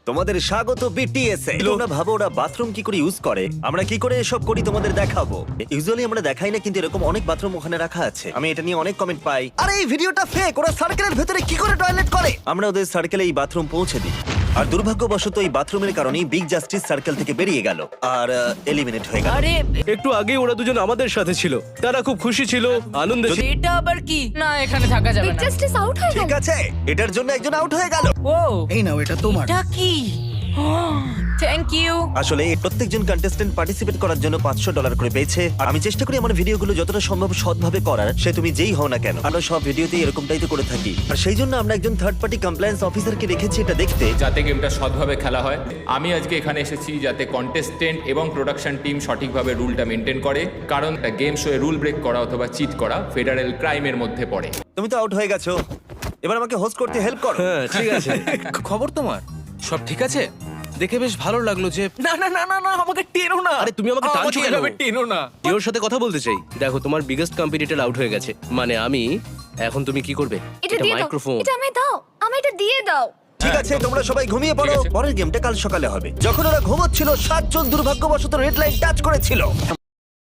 তোমাদের স্বাগত বিটিএস এ। তোমরা ভাবো ওরা বাথরুম কি করে ইউজ করে, আমরা কি করে এসব করি তোমাদের দেখাবো। ইউজুয়ালি আমরা দেখাই না, কিন্তু এরকম অনেক বাথরুম ওখানে রাখা আছে। আমি এটা নিয়ে অনেক কমেন্ট পাই, আরে এই ভিডিওটা ফেক, ওরা সার্কেলের ভেতরে কি করে টয়লেট করে। আমরা ওদের সার্কেলে এই বাথরুম পৌঁছে দিই, আর দুর্ভাগ্যবশত এই বাথরুমের কারণেই বিগ জাস্টিস সার্কেল থেকে বেরিয়ে গেল আর এলিমিনেট হয়ে গেল। আরে একটু আগে ওরা দুজন আমাদের সাথে ছিল, তারা খুব খুশি ছিল, আনন্দে ছিল। এটা আবার কি? না, এখানে থাকা যাবে বিগ না। জাস্টিস আউট হয়ে ঠিক গেল। আছে, এটার জন্য একজন আউট হয়ে গেল। ও, এই নাও, এটা তোমার। এটা কি? Thank you. আসলে এই প্রত্যেকজন কন্টেস্টেন্ট পার্টিসিপেট করার জন্য $500 করে পেয়েছে। আর আমি চেষ্টা করি আমার ভিডিওগুলো যতটা সম্ভব সৎভাবে করার, সে তুমি যেই হও না কেন। আমরা সব ভিডিওতেই এরকমটাই তো করে থাকি, আর সেই জন্য আমরা একজন থার্ড পার্টি কমপ্লায়েন্স অফিসারকে রেখেছি এটা দেখতে। যাতে গেমটা সৎভাবে খেলা হয়। আমি আজকে এখানে এসেছি যাতে কন্টেস্টেন্ট এবং প্রোডাকশন টিম সঠিকভাবে রুলটা মেনটেন করে, কারণ একটা গেম শোয়ে রুল ব্রেক করা অথবা চিট করা ফেডারেল ক্রাইমের মধ্যে পড়ে। তুমি তো আউট হয়ে গেছো, এবার আমাকে হোস্ট করতে হেল্প করো। হ্যাঁ ঠিক আছে। খবর তোমার সব ঠিক আছে? দেখে বেশ ভালো লাগলো যে না না না না না আমাকে টেনো না। আরে তুমি আমাকে টানছো কেন? এভাবে টেনো না। ওর সাথে কথা বলতে চাই। দেখো, তোমার বিগেস্ট কম্পিটিটর আউট হয়ে গেছে, মানে আমি। এখন তুমি কি করবে? এটা দিয়ে দাও, মাইক্রোফোন। এটা আমায় দাও, আমায় এটা দিয়ে দাও। ঠিক আছে, তোমরা সবাই ঘুমিয়ে পড়ো, ঠিক আছে। পরের গেমটা কাল সকালে হবে। যখন ওরা ঘুমোচ্ছিল 7 জন দুর্ভাগ্যবশত রেড লাইন টাচ করেছিল।